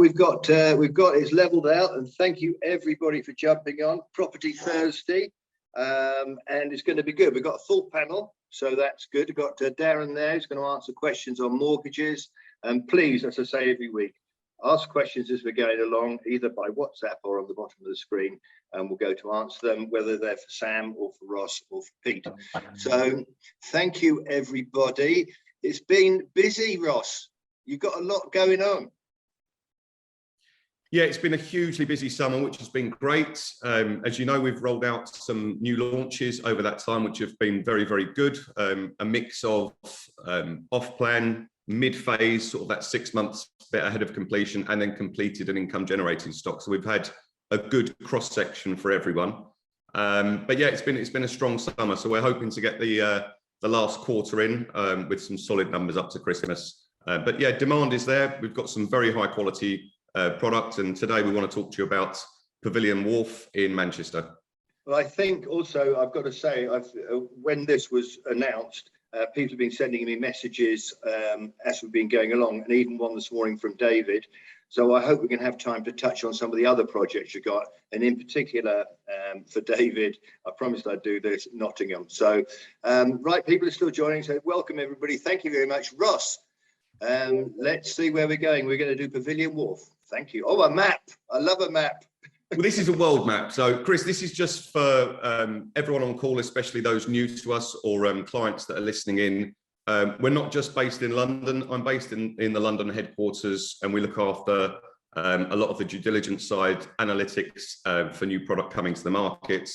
we've got it's leveled out, and thank you everybody for jumping on Property Thursday, and it's going to be good. We've got a full panel, so that's good. We've got Darren there who's going to answer questions on mortgages, and please, as I say every week, ask questions as we're going along, either by WhatsApp or on the bottom of the screen, and we'll go to answer them, whether they're for Sam or for Ross or for Pete. So thank you everybody. It's been busy, Ross. You've got a lot going on. Yeah, it's been a hugely busy summer, which has been great. As you know, we've rolled out some new launches over that time, which have been very, very good. A mix of off-plan, mid-phase, sort of that 6 months bit ahead of completion, and then completed and income generating stock. So we've had a good cross-section for everyone. But yeah, it's been a strong summer. So we're hoping to get the last quarter in with some solid numbers up to Christmas. But yeah, demand is there. We've got some very high quality product, and today we want to talk to you about Pavilion Wharf in Manchester. Well, I think also I've got to say, when this was announced, people have been sending me messages as we've been going along, and even one this morning from David. So I hope we can have time to touch on some of the other projects you've got, and in particular for David, I promised I'd do this, Nottingham. So right, people are still joining, so welcome everybody. Thank you very much. Ross, let's see where we're going. We're going to do Pavilion Wharf. Thank you. Oh, a map. I love a map. Well, this is a world map. So, Chris, this is just for everyone on call, especially those new to us or clients that are listening in. We're not just based in London. I'm based in the London headquarters, and we look after a lot of the due diligence side, analytics for new product coming to the market.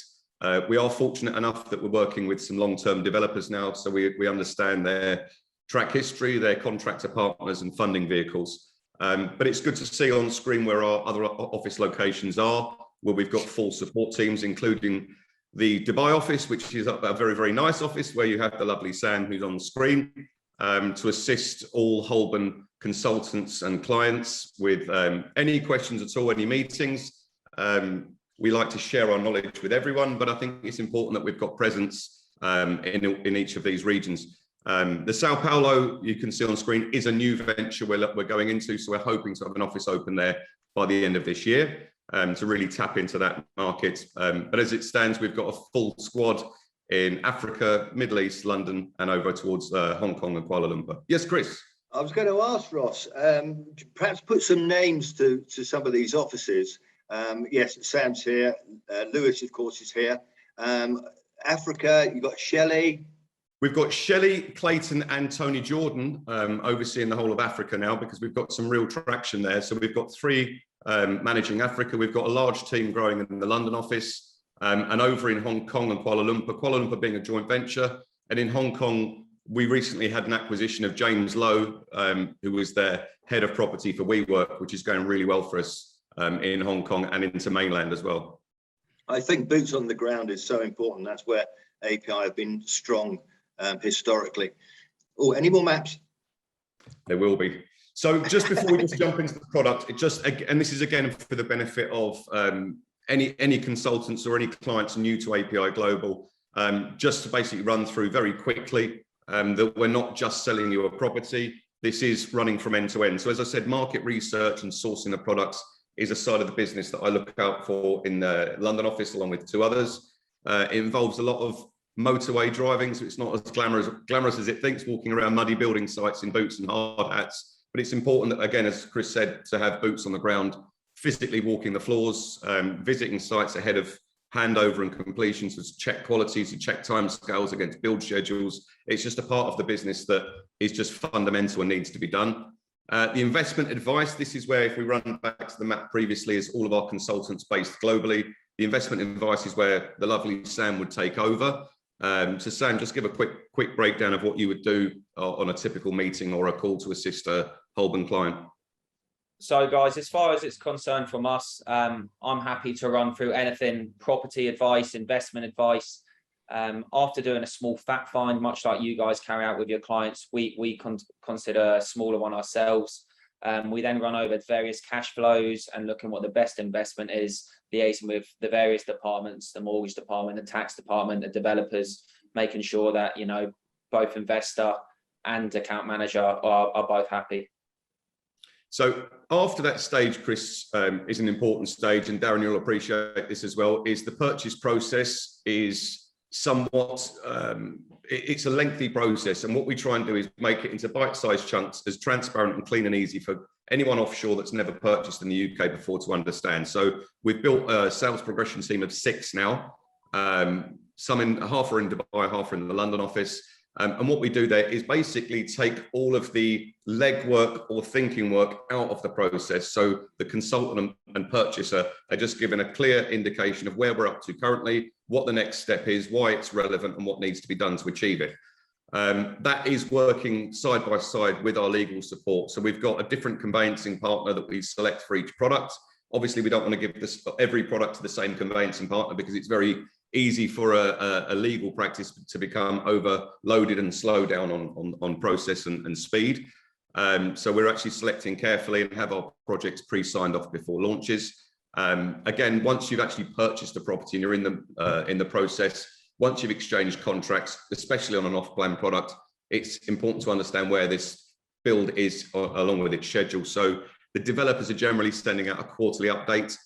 We are fortunate enough that we're working with some long-term developers now, so we understand their track history, their contractor partners and funding vehicles. But it's good to see on screen where our other office locations are, where we've got full support teams, including the Dubai office, which is a very, very nice office where you have the lovely Sam who's on screen to assist all Holborn consultants and clients with any questions at all, any meetings. We like to share our knowledge with everyone, but I think it's important that we've got presence in each of these regions. The Sao Paulo, you can see on screen, is a new venture we're going into, so we're hoping to have an office open there by the end of this year to really tap into that market. But as it stands, we've got a full squad in Africa, Middle East, London, and over towards Hong Kong and Kuala Lumpur. Yes, Chris? I was going to ask Ross, perhaps put some names to some of these offices. Yes, Sam's here. Lewis, of course, is here. Africa, you've got Shelley. We've got Shelley, Clayton and Tony Jordan overseeing the whole of Africa now, because we've got some real traction there. So we've got 3 managing Africa. We've got a large team growing in the London office and over in Hong Kong and Kuala Lumpur being a joint venture. And in Hong Kong, we recently had an acquisition of James Lowe, who was their head of property for WeWork, which is going really well for us in Hong Kong and into mainland as well. I think boots on the ground is so important. That's where API have been strong historically. Oh, any more maps? There will be. So just before we just jump into the product, and this is again for the benefit of any consultants or any clients new to API Global, just to basically run through very quickly that we're not just selling you a property. This is running from end to end. So as I said, market research and sourcing the products is a side of the business that I look out for in the London office, along with 2 others. It involves a lot of motorway driving, so it's not as glamorous as it thinks, walking around muddy building sites in boots and hard hats. But it's important that, again, as Chris said, to have boots on the ground, physically walking the floors, visiting sites ahead of handover and completion, to check quality, to check timescales against build schedules. It's just a part of the business that is just fundamental and needs to be done. The investment advice, this is where, if we run back to the map previously, is all of our consultants based globally. The investment advice is where the lovely Sam would take over. So Sam, just give a quick breakdown of what you would do on a typical meeting or a call to assist a Holborn client. So guys, as far as it's concerned from us, I'm happy to run through anything property advice, investment advice. After doing a small fact find, much like you guys carry out with your clients, we consider a smaller one ourselves. We then run over various cash flows and looking what the best investment is, liaising with the various departments, the mortgage department, the tax department, the developers, making sure that, you know, both investor and account manager are both happy. So after that stage, Chris, is an important stage, and Darren, you'll appreciate this as well, is the purchase process is somewhat, it's a lengthy process. And what we try and do is make it into bite-sized chunks, as transparent and clean and easy for anyone offshore that's never purchased in the UK before to understand. So we've built a sales progression team of 6 now. Half are in Dubai, half are in the London office. And what we do there is basically take all of the legwork or thinking work out of the process. So the consultant and purchaser are just given a clear indication of where we're up to currently, what the next step is, why it's relevant, and what needs to be done to achieve it. That is working side by side with our legal support. So we've got a different conveyancing partner that we select for each product. Obviously, we don't want to give every product to the same conveyancing partner, because it's very easy for a legal practice to become overloaded and slow down on process and speed. So we're actually selecting carefully and have our projects pre-signed off before launches. Again, once you've actually purchased a property and you're in the process, once you've exchanged contracts, especially on an off-plan product, it's important to understand where this build is along with its schedule. So the developers are generally sending out a quarterly update.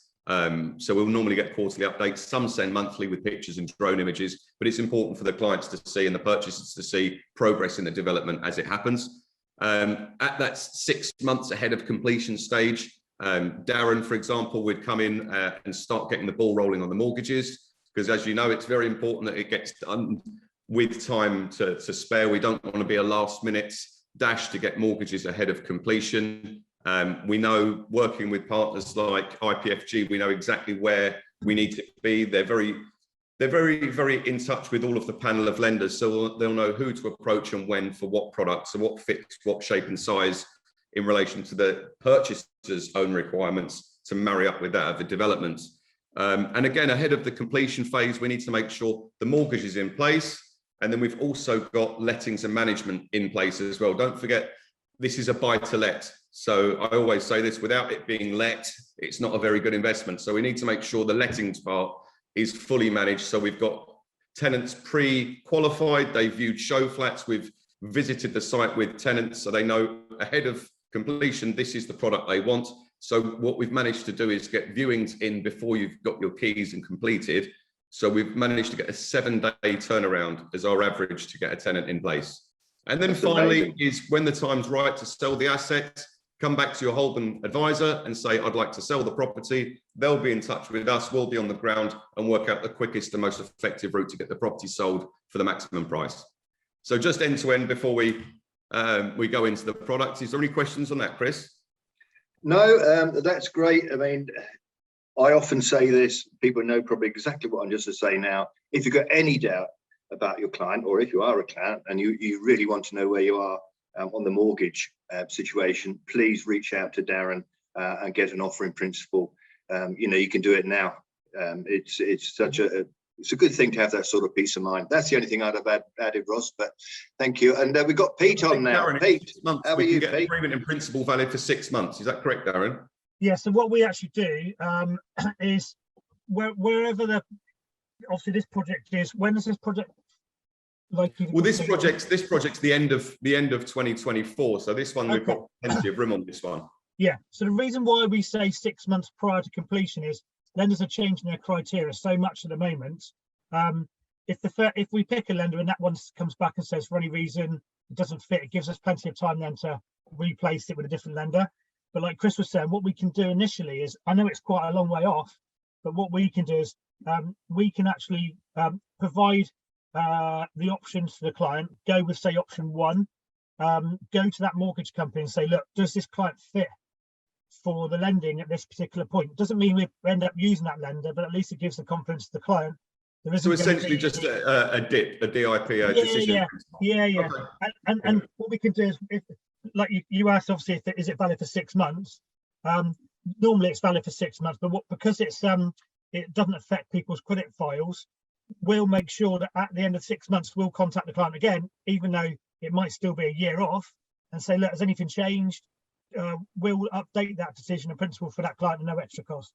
So we'll normally get quarterly updates. Some send monthly with pictures and drone images, but it's important for the clients to see and the purchasers to see progress in the development as it happens. At that 6 months ahead of completion stage, Darren, for example, would come in and start getting the ball rolling on the mortgages, because as you know, it's very important that it gets done with time to spare. We don't want to be a last minute dash to get mortgages ahead of completion. We know, working with partners like IPFG, we know exactly where we need to be. They're very in touch with all of the panel of lenders, so they'll know who to approach and when for what products and what fits, what shape and size in relation to the purchaser's own requirements to marry up with that of the development. And again, ahead of the completion phase, we need to make sure the mortgage is in place, and then we've also got lettings and management in place as well. Don't forget, this is a buy-to-let. So I always say this, without it being let, it's not a very good investment. So we need to make sure the lettings part is fully managed. So we've got tenants pre-qualified, they viewed show flats, we've visited the site with tenants, so they know ahead of completion, this is the product they want. So what we've managed to do is get viewings in before you've got your keys and completed. So we've managed to get a 7-day turnaround as our average to get a tenant in place. And then finally is when the time's right to sell the asset, come back to your Holborn advisor and say, I'd like to sell the property. They'll be in touch with us. We'll be on the ground and work out the quickest and most effective route to get the property sold for the maximum price. So just end to end before we go into the product. Is there any questions on that, Chris? No, that's great. I mean, I often say this, people know probably exactly what I'm just to say now. If you've got any doubt about your client, or if you are a client and you really want to know where you are on the mortgage situation, please reach out to Darren and get an offer in principle. You can do it now. It's a good thing to have that sort of peace of mind. That's the only thing I'd have added, Ross, but thank you. And we've got Pete on now. Darren, Pete, how are you, Pete? Agreement in principle valid for 6 months. Is that correct, Darren? Yeah, so what we actually do is wherever obviously this project is, when is this project likely to this project's the end of 2024, so this one, okay, we've got plenty of room on this one. Yeah, so the reason why we say 6 months prior to completion is lenders are changing their criteria so much at the moment. If we pick a lender and that one comes back and says for any reason it doesn't fit, it gives us plenty of time then to replace it with a different lender. But like Chris was saying, what we can do initially is, I know it's quite a long way off, but what we can do is we can actually provide the options to the client, go with say option 1, go to that mortgage company and say, look, does this client fit for the lending at this particular point? It doesn't mean we end up using that lender, but at least it gives the confidence to the client. So essentially just a DIP, decision. Yeah. Okay. And what we can do is, if, like you asked, obviously, is it valid for 6 months? Normally it's valid for 6 months, but because it doesn't affect people's credit files, we'll make sure that at the end of 6 months we'll contact the client again, even though it might still be a year off, and say, look, has anything changed? We'll update that decision in principle for that client at no extra cost.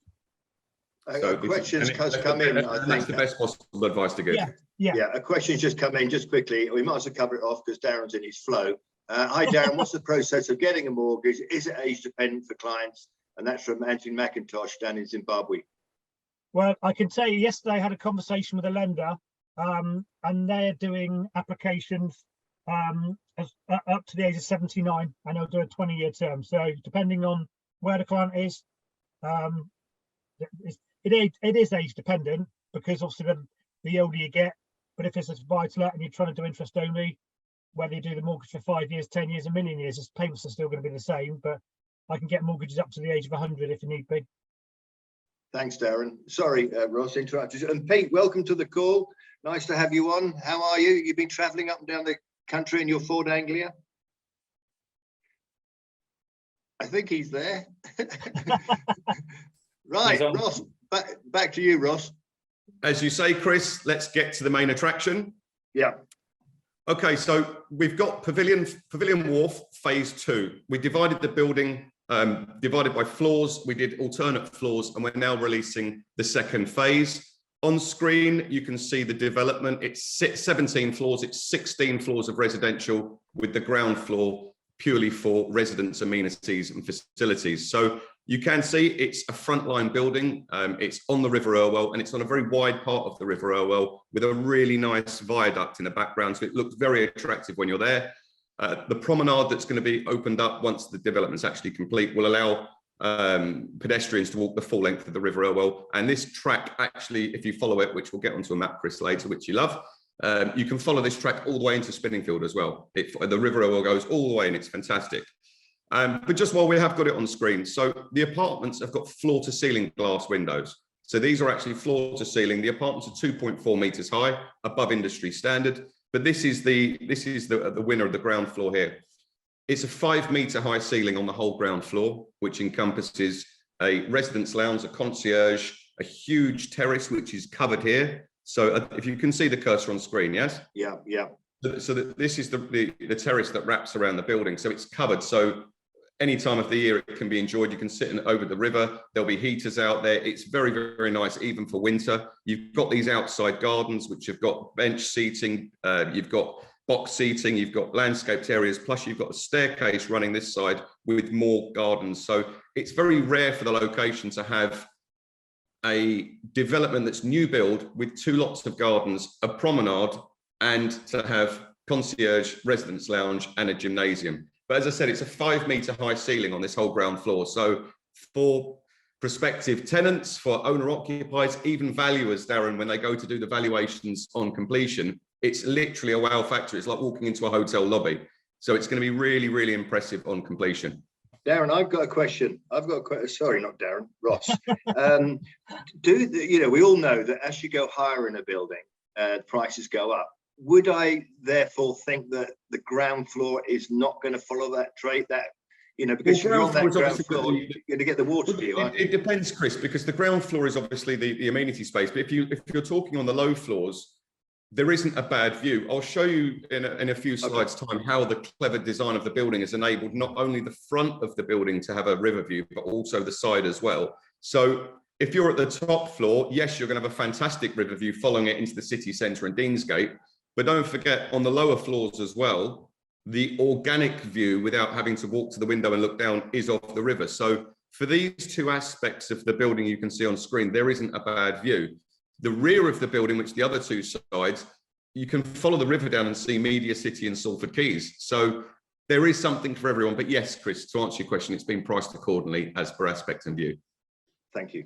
So questions has come in. I think that's the best possible advice to give. Yeah. A question's just come in just quickly. We might as well cover it off because Darren's in his flow. Hi, Darren. What's the process of getting a mortgage? Is it age dependent for clients? And that's from Anthony McIntosh down in Zimbabwe. Well, I can tell you, yesterday I had a conversation with a lender, and they're doing applications up to the age of 79, and they'll do a 20-year term. So depending on where the client is, it is age dependent, because obviously the older you get. But if it's a buy-to-let and you're trying to do interest only, whether you do the mortgage for 5 years, 10 years, a million years, its payments are still going to be the same. But I can get mortgages up to the age of 100 if you need be. Thanks, Darren. Sorry, Ross, interrupted you. And Pete, welcome to the call. Nice to have you on. How are you? You've been travelling up and down the country in your Ford Anglia? I think he's there. Right, Ross, back to you, Ross. As you say, Chris, let's get to the main attraction. Yeah. Okay, so we've got Pavilion Wharf Phase 2. We divided the building, divided by floors. We did alternate floors, and we're now releasing the second phase. On screen, you can see the development. It's 17 floors. It's 16 floors of residential, with the ground floor purely for residents, amenities and facilities. So you can see it's a frontline building. It's on the River Irwell, and it's on a very wide part of the River Irwell with a really nice viaduct in the background. So it looks very attractive when you're there. The promenade that's going to be opened up once the development's actually complete will allow pedestrians to walk the full length of the River Irwell. And this track, actually, if you follow it, which we'll get onto a map, Chris, later, which you love, you can follow this track all the way into Spinningfield as well. The River Irwell goes all the way, and it's fantastic. But just while we have got it on screen, so the apartments have got floor-to-ceiling glass windows. So these are actually floor-to-ceiling. The apartments are 2.4 meters high, above industry standard. But this is the winner of the ground floor here. It's a 5-meter high ceiling on the whole ground floor, which encompasses a residence lounge, a concierge, a huge terrace, which is covered here. So if you can see the cursor on screen, yes? Yeah, yeah. So this is the terrace that wraps around the building. So it's covered. So any time of the year it can be enjoyed. You can sit over the river. There'll be heaters out there. It's very, very nice, even for winter. You've got these outside gardens, which have got bench seating. You've got box seating. You've got landscaped areas. Plus, you've got a staircase running this side with more gardens. So it's very rare for the location to have a development that's new build with 2 lots of gardens, a promenade, and to have concierge, residence lounge, and a gymnasium. But as I said, it's a 5-meter high ceiling on this whole ground floor. So for prospective tenants, for owner occupiers, even valuers, Darren, when they go to do the valuations on completion, it's literally a wow factor. It's like walking into a hotel lobby. So it's going to be really, really impressive on completion. Darren, I've got a question. Sorry, not Darren, Ross. We all know that as you go higher in a building, prices go up. Would I therefore think that the ground floor is not going to follow that trade? Because you're on that ground floor, you're going to get the water view. It depends, Chris, because the ground floor is obviously the amenity space. But if you're talking on the low floors, there isn't a bad view. I'll show you in a few slides' time how the clever design of the building has enabled not only the front of the building to have a river view, but also the side as well. So if you're at the top floor, yes, you're going to have a fantastic river view following it into the city centre and Deansgate. But don't forget, on the lower floors as well, the organic view without having to walk to the window and look down is off the river. So for these 2 aspects of the building you can see on screen, there isn't a bad view. The rear of the building, which the other 2 sides, you can follow the river down and see Media City and Salford Quays. So there is something for everyone. But yes, Chris, to answer your question, it's been priced accordingly as per aspect and view. Thank you.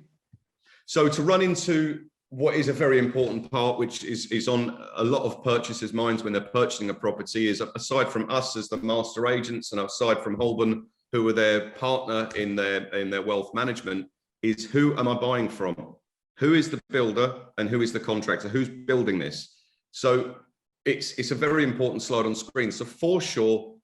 So to run into what is a very important part, which is on a lot of purchasers' minds when they're purchasing a property, is aside from us as the master agents and aside from Holborn, who are their partner in their wealth management, is who am I buying from? Who is the builder and who is the contractor? Who's building this? So it's a very important slide on screen. So Forshaw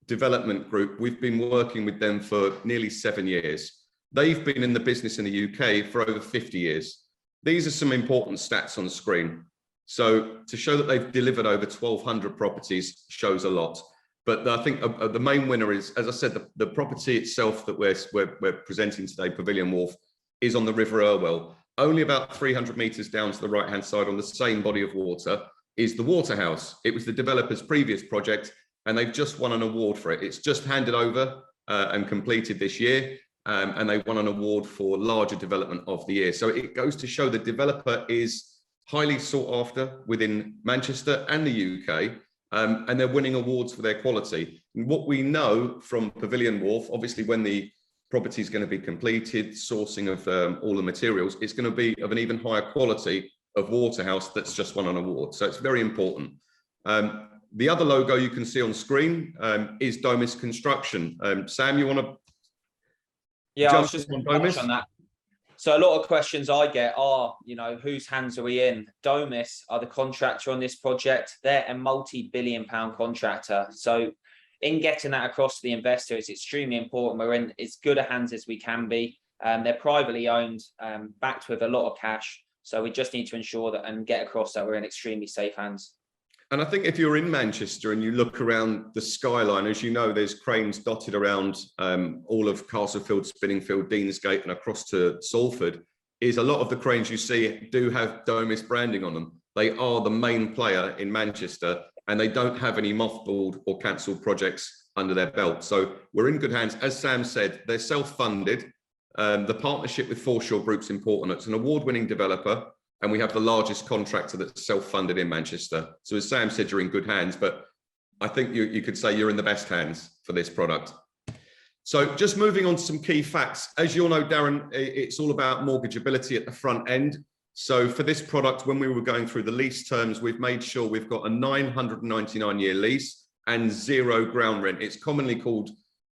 Development Group, we've been working with them for nearly 7 years. They've been in the business in the UK for over 50 years. These are some important stats on the screen. So to show that they've delivered over 1,200 properties shows a lot. But I think the main winner is, as I said, the property itself that we're presenting today, Pavilion Wharf, is on the River Irwell. Only about 300 metres down to the right-hand side on the same body of water is the Waterhouse. It was the developer's previous project, and they've just won an award for it. It's just handed over and completed this year, and they won an award for larger development of the year. So it goes to show the developer is highly sought after within Manchester and the UK, and they're winning awards for their quality. And what we know from Pavilion Wharf, obviously when the property is going to be completed, sourcing of all the materials, it's going to be of an even higher quality of Waterhouse that's just won an award. So it's very important. The other logo you can see on screen is Domus Construction. Sam, you want to? Yeah, I was just going to touch on that. So a lot of questions I get are, you know, whose hands are we in? Domus are the contractor on this project. They're a multi-billion-pound contractor. So in getting that across to the investor, it's extremely important. We're in as good a hands as we can be. They're privately owned, backed with a lot of cash. So we just need to ensure that and get across that we're in extremely safe hands. And I think if you're in Manchester and you look around the skyline, as you know, there's cranes dotted around all of Castlefield, Spinningfield, Deansgate and across to Salford, is a lot of the cranes you see do have Domus branding on them. They are the main player in Manchester and they don't have any mothballed or cancelled projects under their belt. So we're in good hands. As Sam said, they're self-funded. The partnership with Forshaw Group is important. It's an award-winning developer, and we have the largest contractor that's self-funded in Manchester. So as Sam said, you're in good hands, but I think you could say you're in the best hands for this product. So just moving on to some key facts. As you all know, Darren, it's all about mortgageability at the front end. So for this product, when we were going through the lease terms, we've made sure we've got a 999-year lease and 0 ground rent. It's commonly called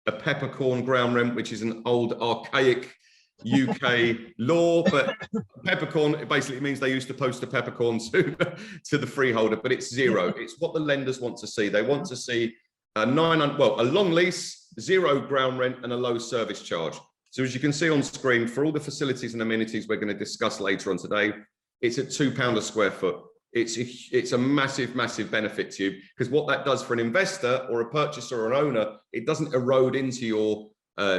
a peppercorn ground rent, which is an old archaic UK law, but peppercorn, it basically means they used to post a peppercorn to the freeholder, but it's 0. It's what the lenders want to see. They want to see a long lease, 0 ground rent and a low service charge. So as you can see on screen, for all the facilities and amenities we're going to discuss later on today, it's at £2 a square foot. It's a massive, massive benefit to you, because what that does for an investor or a purchaser or an owner, it doesn't erode into your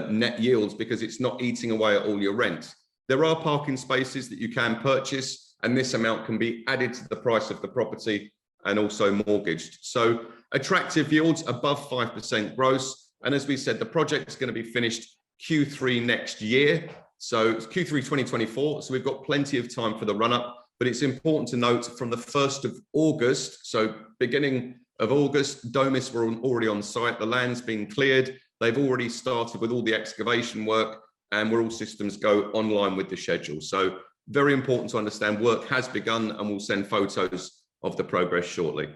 net yields because it's not eating away at all your rent. There are parking spaces that you can purchase, and this amount can be added to the price of the property and also mortgaged. So attractive yields above 5% gross. And as we said, the project is going to be finished Q3 next year. So it's Q3 2024. So we've got plenty of time for the run up, but it's important to note from the 1st of August, so beginning of August, Domus were already on site. The land's been cleared. They've already started with all the excavation work, and we're all systems go online with the schedule. So very important to understand work has begun, and we'll send photos of the progress shortly.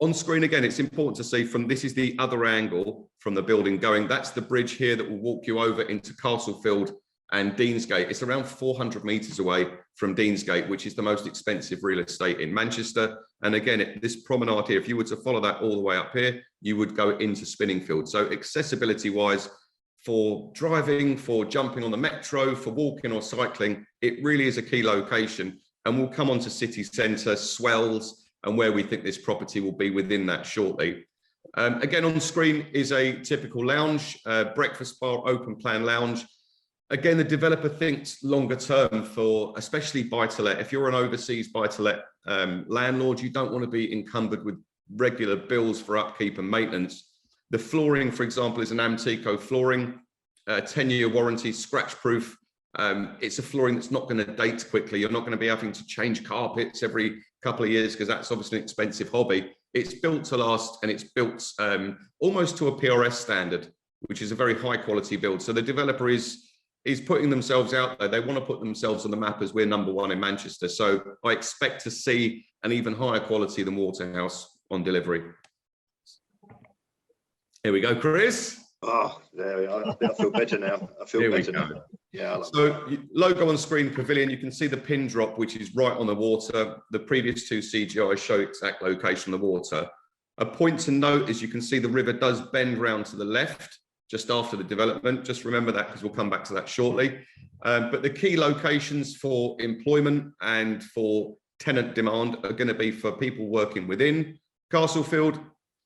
On screen again, it's important to see this is the other angle from the building going. That's the bridge here that will walk you over into Castlefield and Deansgate. It's around 400 metres away from Deansgate, which is the most expensive real estate in Manchester. And again, this promenade here, if you were to follow that all the way up here, you would go into Spinningfield. So accessibility wise, for driving, for jumping on the metro, for walking or cycling, it really is a key location. And we'll come on to city centre, swells, and where we think this property will be within that shortly. Again, on screen is a typical lounge, breakfast bar, open plan lounge. Again, the developer thinks longer term for especially buy-to-let. If you're an overseas buy-to-let landlord, you don't want to be encumbered with regular bills for upkeep and maintenance. The flooring, for example, is an Amtico flooring, 10-year warranty, scratch-proof. It's a flooring that's not going to date quickly. You're not going to be having to change carpets every couple of years because that's obviously an expensive hobby. It's built to last, and it's built almost to a PRS standard, which is a very high quality build. So the developer is putting themselves out there. They want to put themselves on the map as we're #1 in Manchester. So I expect to see an even higher quality than Waterhouse on delivery. Here we go, Chris. Oh, there we are. I feel better now. I feel better now. Yeah. So logo on screen, Pavillion, you can see the pin drop, which is right on the water. The previous 2 CGI show exact location of the water. A point to note is you can see the river does bend round to the left just after the development. Just remember that because we'll come back to that shortly. But the key locations for employment and for tenant demand are going to be for people working within Castlefield,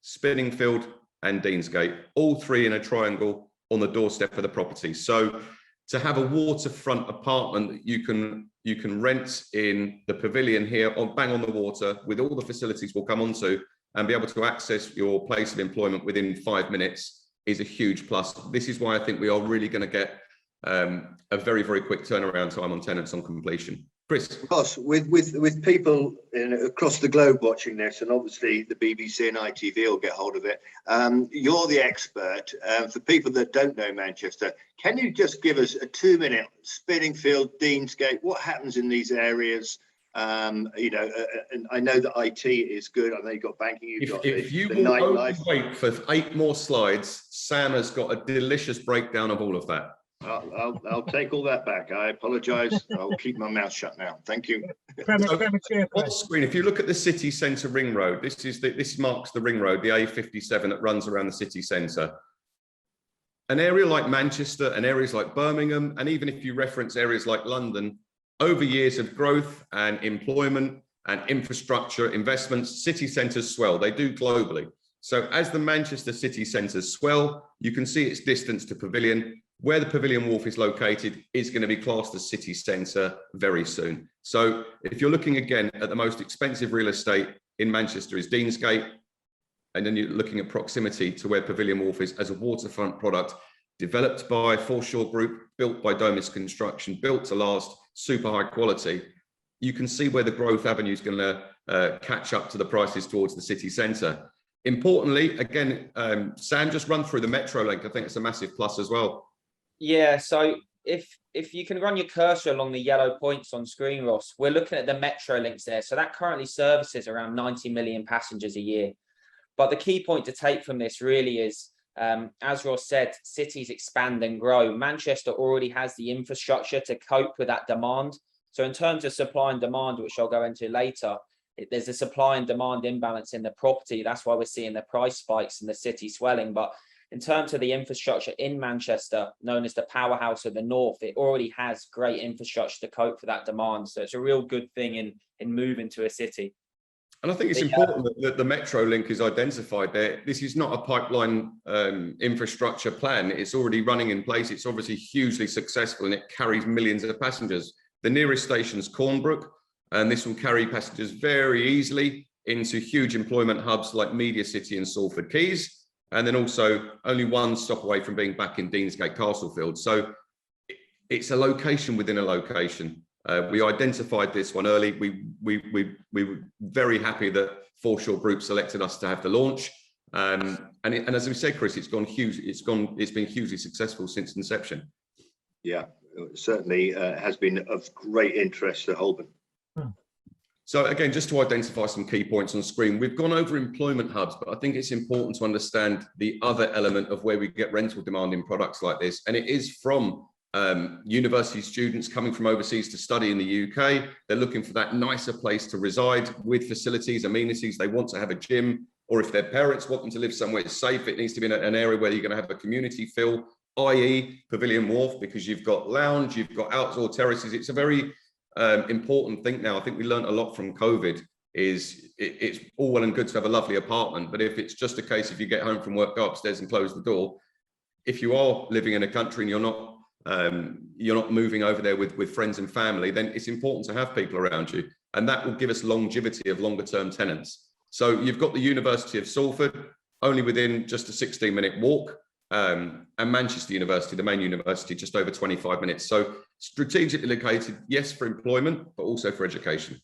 Spinningfield and Deansgate, all 3 in a triangle on the doorstep of the property. So to have a waterfront apartment that you can rent in the Pavillion here, bang on the water, with all the facilities we'll come on to, and be able to access your place of employment within 5 minutes is a huge plus. This is why I think we are really going to get a very, very quick turnaround time on tenants on completion. Chris? Ross, with people across the globe watching this, and obviously the BBC and ITV will get hold of it, you're the expert. For people that don't know Manchester, can you just give us a 2-minute Spinningfield, Deansgate, what happens in these areas? And I know that IT is good. I know you've got banking, you've got if you the will nightlife. only wait for 8 more slides, Sam has got a delicious breakdown of all of that. I'll take all that back. I apologise. I'll keep my mouth shut now. Thank you. Premature, On Chris. screen, if you look at the city centre ring road, this marks the ring road, the A57 that runs around the city centre. An area like Manchester and areas like Birmingham, and even if you reference areas like London, over years of growth and employment and infrastructure investments, city centres swell. They do globally. So as the Manchester city centres swell, you can see its distance to Pavillion. Where the Pavilion Wharf is located is going to be classed as city centre very soon. So if you're looking again at the most expensive real estate in Manchester is Deansgate, and then you're looking at proximity to where Pavilion Wharf is as a waterfront product, developed by Forshaw Group, built by Domus Construction, built to last, super high quality, you can see where the growth avenue is going to catch up to the prices towards the city centre. Importantly, again, Sam, just run through the Metro link. I think it's a massive plus as well. Yeah, so if you can run your cursor along the yellow points on screen, Ross, we're looking at the Metro links there. So that currently services around 90 million passengers a year. But the key point to take from this really is, as Ross said, cities expand and grow. Manchester already has the infrastructure to cope with that demand. So in terms of supply and demand, which I'll go into later, there's a supply and demand imbalance in the property. That's why we're seeing the price spikes and the city swelling. But in terms of the infrastructure in Manchester, known as the powerhouse of the north, it already has great infrastructure to cope for that demand. So it's a real good thing in moving to a city. And I think it's important that the Metro link is identified there. This is not a pipeline infrastructure plan. It's already running in place. It's obviously hugely successful and it carries millions of passengers. The nearest station is Cornbrook, and this will carry passengers very easily into huge employment hubs like Media City and Salford Quays. And then also only one stop away from being back in Deansgate, Castlefield. So it's a location within a location. We identified this one early. We were very happy that Forshaw Group selected us to have the launch. And as we said, Chris, it's been hugely successful since inception. Yeah, it certainly has been of great interest to Holborn. So again, just to identify some key points on screen, we've gone over employment hubs, but I think it's important to understand the other element of where we get rental demand in products like this. And it is from university students coming from overseas to study in the UK. They're looking for that nicer place to reside with facilities, amenities. They want to have a gym, or if their parents want them to live somewhere safe, it needs to be in an area where you're going to have a community feel, i.e. Pavilion Wharf, because you've got lounge, you've got outdoor terraces. It's a very important thing now. I think we learned a lot from COVID is it's all well and good to have a lovely apartment, but if it's just a case if you get home from work, go upstairs and close the door, if you are living in a country and you're not moving over there with friends and family, then it's important to have people around you, and that will give us longevity of longer term tenants. So you've got the University of Salford only within just a 16-minute walk, and Manchester University, the main university, just over 25 minutes. So strategically located, yes, for employment, but also for education.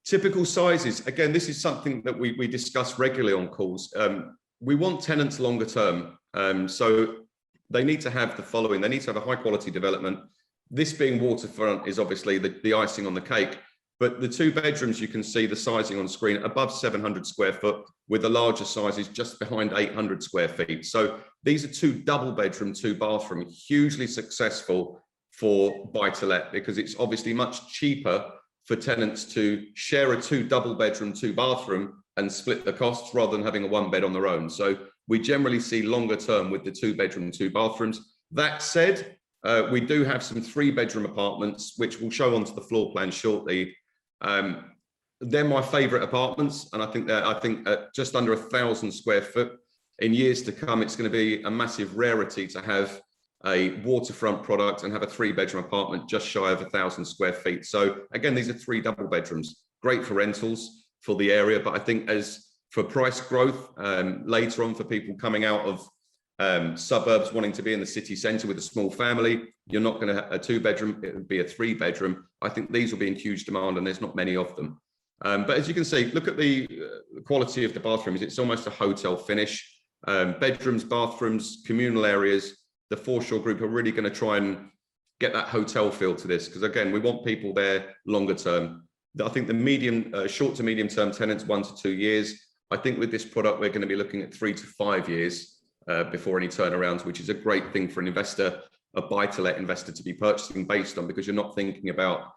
Typical sizes. Again, this is something that we discuss regularly on calls. We want tenants longer term. So they need to have the following. They need to have a high quality development. This being waterfront is obviously the icing on the cake. But the 2 bedrooms, you can see the sizing on screen, above 700 square foot, with the larger sizes just behind 800 square feet. So these are 2 double bedroom, 2 bathroom, hugely successful for buy to let, because it's obviously much cheaper for tenants to share a 2 double bedroom, 2 bathroom and split the costs rather than having a 1 bed on their own. So we generally see longer term with the 2 bedroom, 2 bathrooms. That said, we do have some 3 bedroom apartments, which we'll show onto the floor plan shortly. They're my favorite apartments, and I think at just under 1,000 square foot, in years to come, it's going to be a massive rarity to have a waterfront product and have a 3 bedroom apartment just shy of 1,000 square feet. So again, these are 3 double bedrooms, great for rentals. for the area. But I think as for price growth later on, for people coming out of suburbs wanting to be in the city centre with a small family, you're not going to have a 2-bedroom, it would be a 3-bedroom. I think these will be in huge demand, and there's not many of them. But as you can see, look at the quality of the bathrooms. It's almost a hotel finish. Bedrooms, bathrooms, communal areas. The Forshaw Group are really going to try and get that hotel feel to this, because again, we want people there longer term. I think the short to medium term tenants, 1 to 2 years. I think with this product, we're going to be looking at 3 to 5 years before any turnarounds, which is a great thing for an investor, a buy-to-let investor, to be purchasing based on, because you're not thinking about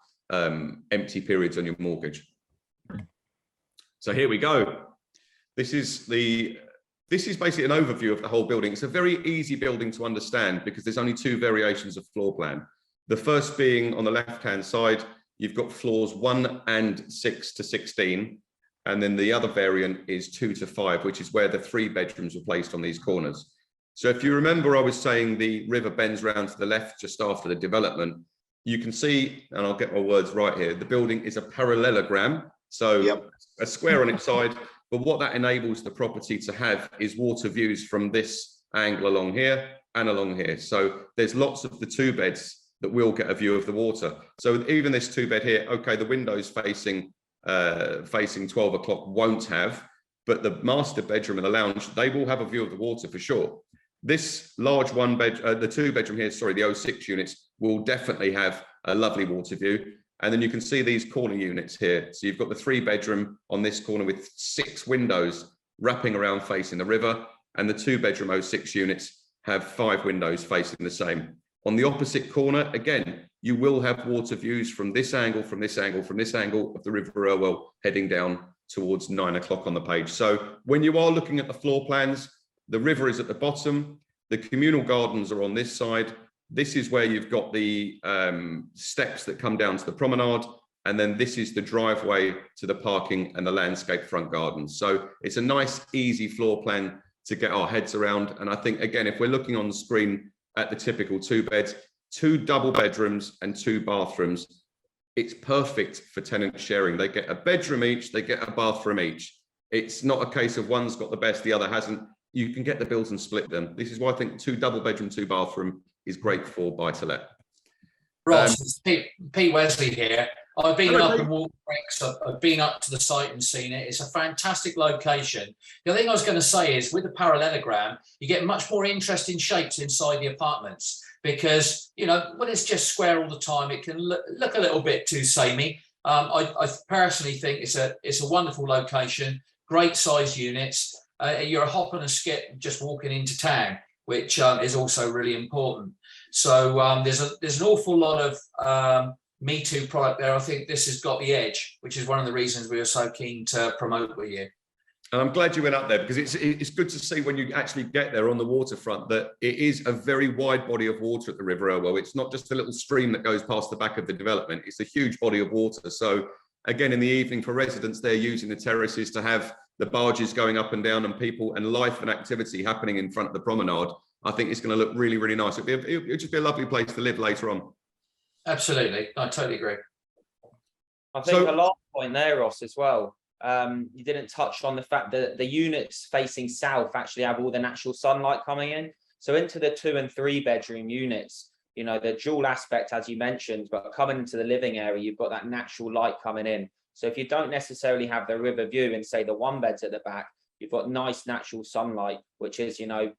empty periods on your mortgage. So here we go. This is basically an overview of the whole building. It's a very easy building to understand because there's only 2 variations of floor plan. The first being on the left-hand side, you've got floors 1 and 6 to 16. And then the other variant is 2 to 5, which is where the 3 bedrooms were placed on these corners. So if you remember, I was saying the river bends round to the left just after the development. You can see, and I'll get my words right here, the building is a parallelogram. So a square on its side, but what that enables the property to have is water views from this angle along here and along here. So there's lots of the 2 beds that will get a view of the water. So even this 2-bed here, okay, the windows facing 12 o'clock won't have, but the master bedroom and the lounge, they will have a view of the water for sure. This large the 2-bedroom here, sorry, the 06 units will definitely have a lovely water view. And then you can see these corner units here. So you've got the 3-bedroom on this corner with 6 windows wrapping around facing the river, and the 2-bedroom 06 units have 5 windows facing the same. On the opposite corner, again, you will have water views from this angle, from this angle, from this angle of the River Irwell heading down towards 9 o'clock on the page. So when you are looking at the floor plans, the river is at the bottom, the communal gardens are on this side. This is where you've got the steps that come down to the promenade. And then this is the driveway to the parking and the landscape front gardens. So it's a nice, easy floor plan to get our heads around. And I think, again, if we're looking on the screen at the typical 2 beds, 2 double bedrooms and 2 bathrooms, it's perfect for tenant sharing. They get a bedroom each, they get a bathroom each. It's not a case of one's got the best, the other hasn't. You can get the bills and split them. This is why I think 2 double bedroom, 2 bathroom is great for buy-to-let. Ross, it's Pete Wesley here. I've been up and walked bricks. I've been up to the site and seen it. It's a fantastic location. The other thing I was going to say is with the parallelogram, you get much more interesting shapes inside the apartments because, you know, when it's just square all the time, it can look a little bit too samey. I personally think it's a wonderful location, great size units. You're a hop and a skip just walking into town, which is also really important. So there's an awful lot of Me Too product there. I think this has got the edge, which is one of the reasons we were so keen to promote with you. And I'm glad you went up there because it's good to see when you actually get there on the waterfront that it is a very wide body of water at the River Irwell. It's not just a little stream that goes past the back of the development. It's a huge body of water. So again, in the evening for residents, they're using the terraces to have the barges going up and down and people and life and activity happening in front of the promenade. I think it's going to look really, really nice. It'll just be a lovely place to live later on. Absolutely. I totally agree. I think the last point there, Ross, as well, you didn't touch on the fact that the units facing south actually have all the natural sunlight coming in. So into the 2 and 3 bedroom units, you know, the dual aspect, as you mentioned, but coming into the living area, you've got that natural light coming in. So if you don't necessarily have the river view and say the 1 beds at the back, you've got nice natural sunlight, which is, you know,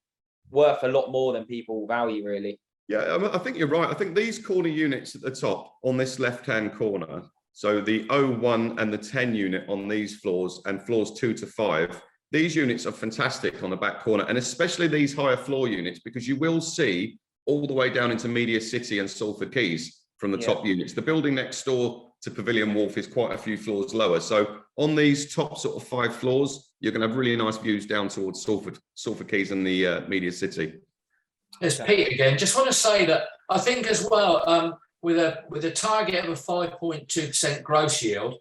worth a lot more than people value, really. Yeah, I think you're right. I think these corner units at the top on this left-hand corner, so the 01 and the 10 unit on these floors and floors 2 to 5, these units are fantastic on the back corner, and especially these higher floor units, because you will see all the way down into Media City and Salford Quays from the top units. The building next door to Pavilion Wharf is quite a few floors lower. So on these top sort of 5 floors, you're going to have really nice views down towards Salford Quays and the Media City. It's Pete again. Just want to say that I think as well, with a target of a 5.2% gross yield,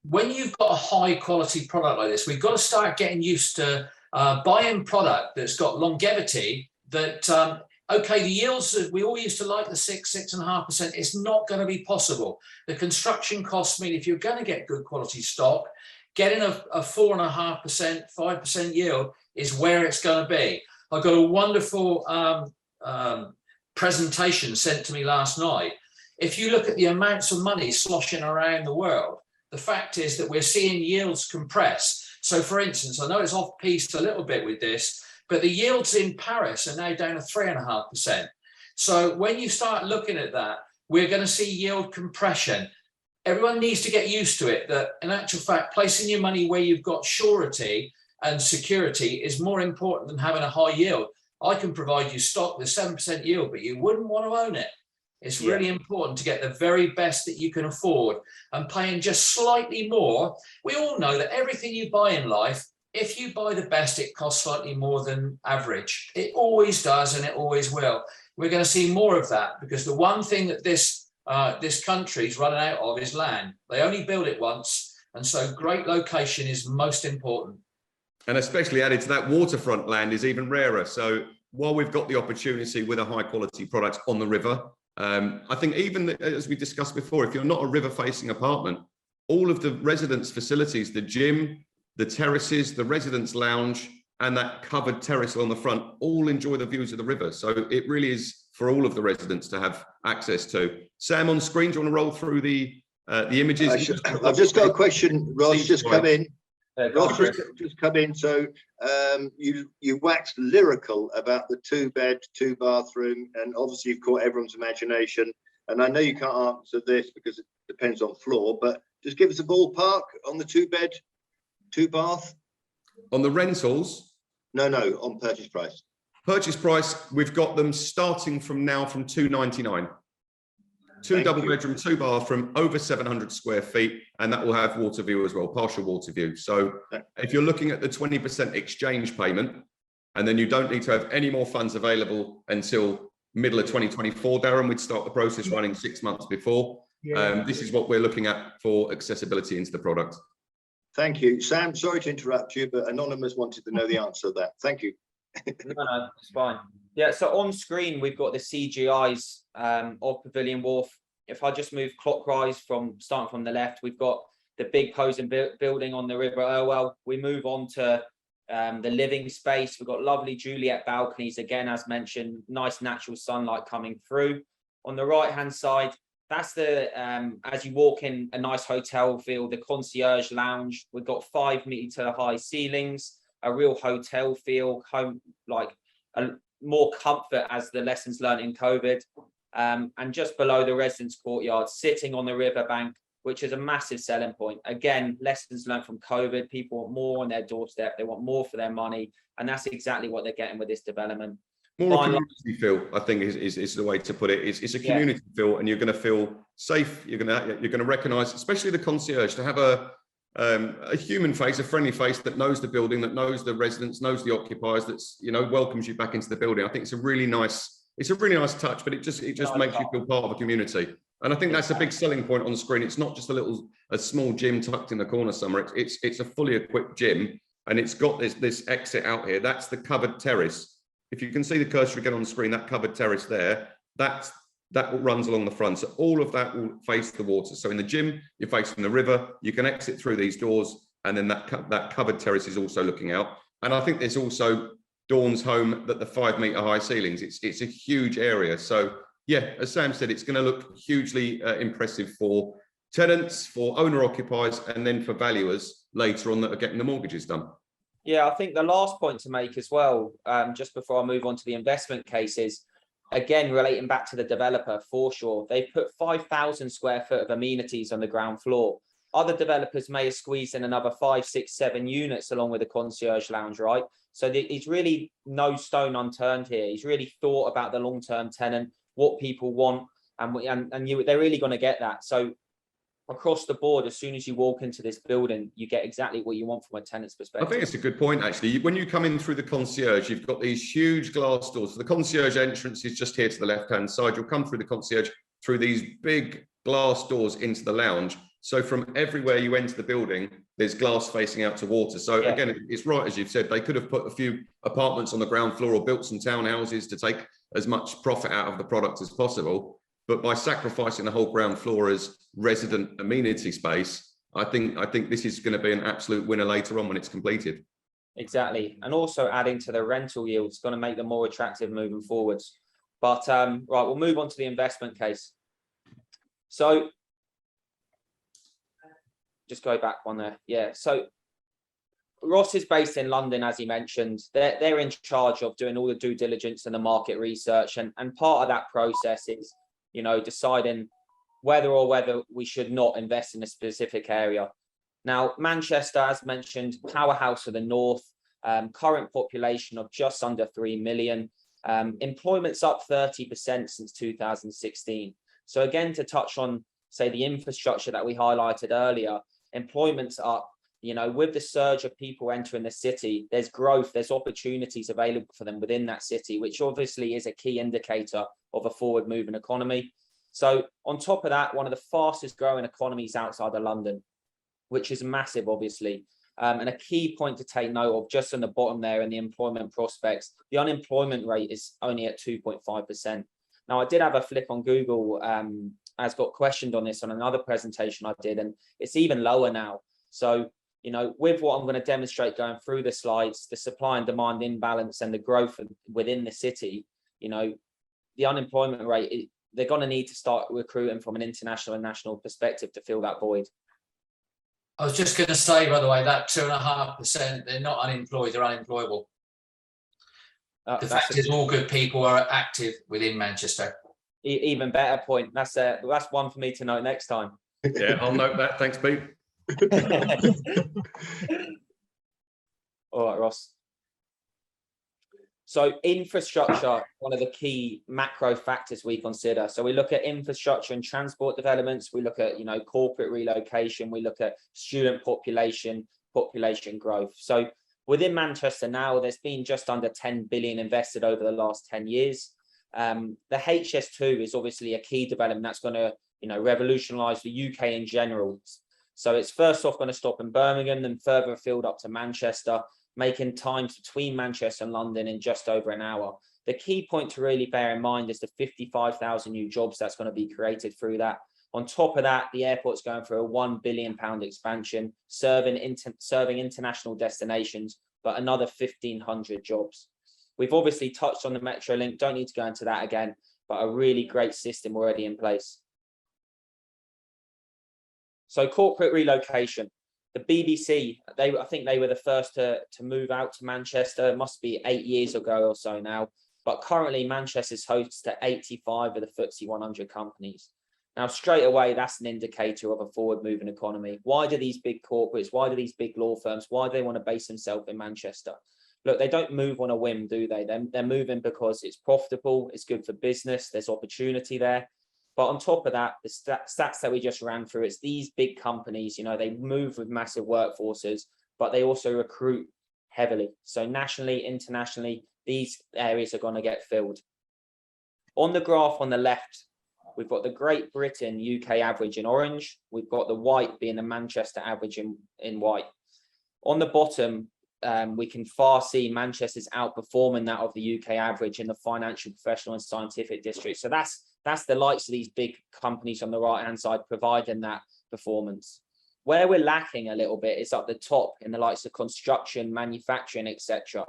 when you've got a high quality product like this, we've got to start getting used to buying product that's got longevity. That okay, the yields that we all used to like the 6.5%. It's not going to be possible. The construction costs mean if you're going to get good quality stock, getting a 4.5%, 5% yield is where it's going to be. I got a wonderful presentation sent to me last night. If you look at the amounts of money sloshing around the world, the fact is that we're seeing yields compress. So for instance, I know it's off piste a little bit with this, but the yields in Paris are now down to 3.5%. So when you start looking at that, we're going to see yield compression. Everyone needs to get used to it, that in actual fact, placing your money where you've got surety and security is more important than having a high yield. I can provide you stock with 7% yield, but you wouldn't want to own it. It's really important to get the very best that you can afford, and paying just slightly more. We all know that everything you buy in life, if you buy the best, it costs slightly more than average. It always does, and it always will. We're going to see more of that, because the one thing that this country's running out of is land. They only build it once, and so great location is most important. And especially added to that, waterfront land is even rarer. So while we've got the opportunity with a high quality product on the river, I think even as we discussed before, if you're not a river facing apartment, all of the residence facilities, the gym, the terraces, the residence lounge, and that covered terrace on the front, all enjoy the views of the river. So it really is for all of the residents to have access to. Sam, on screen, do you want to roll through the images? I've just got a question. Ross just come in. Ross just come in. So you waxed lyrical about the 2-bed, 2-bathroom, and obviously you've caught everyone's imagination. And I know you can't answer this because it depends on floor, but just give us a ballpark on the 2-bed, 2-bath. On the rentals? No, on purchase price. Purchase price, we've got them starting from now from £299. 2 double-bedroom, 2-bathroom, over 700 square feet, and that will have water view as well, partial water view. So if you're looking at the 20% exchange payment, and then you don't need to have any more funds available until middle of 2024, Darren, we'd start the process running 6 months before. This is what we're looking at for accessibility into the product. Thank you. Sam, sorry to interrupt you, but Anonymous wanted to know the answer to that. Thank you. No, it's fine. Yeah, so on screen, we've got the CGIs of Pavilion Wharf. If I just move clockwise starting from the left, we've got the big posing building on the River Irwell. We move on to the living space. We've got lovely Juliet balconies, again, as mentioned, nice natural sunlight coming through. On the right-hand side, that's the, as you walk in, a nice hotel feel, the concierge lounge. We've got 5-meter high ceilings, a real hotel feel, home, like more comfort as the lessons learned in COVID. And just below the residence courtyard, sitting on the riverbank, which is a massive selling point. Again, lessons learned from COVID. People want more on their doorstep. They want more for their money. And that's exactly what they're getting with this development. More community feel, I think, is the way to put it. It's a community feel, and you're going to feel safe. You're going to recognise, especially the concierge, to have a human face, a friendly face that knows the building, that knows the residents, knows the occupiers, that's, you know, welcomes you back into the building. I think it's a really nice touch, but it just makes you feel part of a community. And I think that's a big selling point on the screen. It's not just a small gym tucked in the corner somewhere. It's a fully equipped gym, and it's got this exit out here. That's the covered terrace. If you can see the cursor again on the screen, that covered terrace there, that runs along the front. So all of that will face the water. So in the gym, you're facing the river. You can exit through these doors, and then that covered terrace is also looking out. And I think there's also Dawn's home that the 5-meter high ceilings. It's a huge area. So yeah, as Sam said, it's going to look hugely impressive for tenants, for owner occupiers, and then for valuers later on that are getting the mortgages done. Yeah, I think the last point to make as well, just before I move on to the investment cases, again, relating back to the developer, Forshaw, they put 5,000 square foot of amenities on the ground floor. Other developers may have squeezed in another 5, 6, 7 units along with the concierge lounge, right? So he's really no stone unturned here. He's really thought about the long-term tenant, what people want, and they're really going to get that. So across the board, as soon as you walk into this building, you get exactly what you want from a tenant's perspective. I think it's a good point, actually. When you come in through the concierge, you've got these huge glass doors. So the concierge entrance is just here to the left-hand side. You'll come through the concierge through these big glass doors into the lounge. So from everywhere you enter the building, there's glass facing out to water. So again, it's right, as you've said, they could have put a few apartments on the ground floor or built some townhouses to take as much profit out of the product as possible. But by sacrificing the whole ground floor as resident amenity space, I think this is going to be an absolute winner later on when it's completed. Exactly. And also adding to the rental yield is going to make them more attractive moving forwards. But right, we'll move on to the investment case. So just go back one there. Yeah. So Ross is based in London, as he mentioned. They're in charge of doing all the due diligence and the market research. And part of that process is, you know, deciding whether we should not invest in a specific area. Now, Manchester, as mentioned, powerhouse of the north, current population of just under 3 million. Employment's up 30% since 2016. So again, to touch on, say, the infrastructure that we highlighted earlier, employment's up. You know, with the surge of people entering the city, there's growth, there's opportunities available for them within that city, which obviously is a key indicator of a forward moving economy. So on top of that, one of the fastest growing economies outside of London, which is massive, obviously. And a key point to take note of just on the bottom there in the employment prospects, the unemployment rate is only at 2.5%. Now, I did have a flick on Google, as got questioned on this on another presentation I did, and it's even lower now. So, you know, with what I'm going to demonstrate going through the slides, the supply and demand imbalance and the growth within the city, you know, the unemployment rate, they're going to need to start recruiting from an international and national perspective to fill that void. I was just going to say, by the way, that 2.5%, they're not unemployed, they're unemployable. The fact is all good people are active within Manchester. Even better point. That's one for me to note next time. Yeah, I'll note that. Thanks, Pete. All right, Ross. So infrastructure, one of the key macro factors we consider. So we look at infrastructure and transport developments. We look at, you know, corporate relocation. We look at student population growth. So within Manchester now, there's been just under 10 billion invested over the last 10 years. The HS2 is obviously a key development that's going to, you know, revolutionise the UK in general. So it's first off going to stop in Birmingham, then further afield up to Manchester, making times between Manchester and London in just over an hour. The key point to really bear in mind is the 55,000 new jobs that's going to be created through that. On top of that, the airport's going for a £1 billion expansion, serving international destinations, but another 1,500 jobs. We've obviously touched on the Metrolink, don't need to go into that again, but a really great system already in place. So corporate relocation. The BBC, I think they were the first to move out to Manchester. It must be 8 years ago or so now. But currently, Manchester's host to 85 of the FTSE 100 companies. Now, straight away, that's an indicator of a forward-moving economy. Why do these big corporates, why do these big law firms, why do they want to base themselves in Manchester? Look, they don't move on a whim, do they? They're moving because it's profitable, it's good for business, there's opportunity there. But on top of that, the stats that we just ran through, it's these big companies, you know, they move with massive workforces, but they also recruit heavily. So nationally, internationally, these areas are going to get filled. On the graph on the left, we've got the Great Britain UK average in orange. We've got the white being the Manchester average in white. On the bottom, we can far see Manchester's outperforming that of the UK average in the financial, professional and scientific district. So that's the likes of these big companies on the right-hand side providing that performance. Where we're lacking a little bit is up the top in the likes of construction, manufacturing, etc.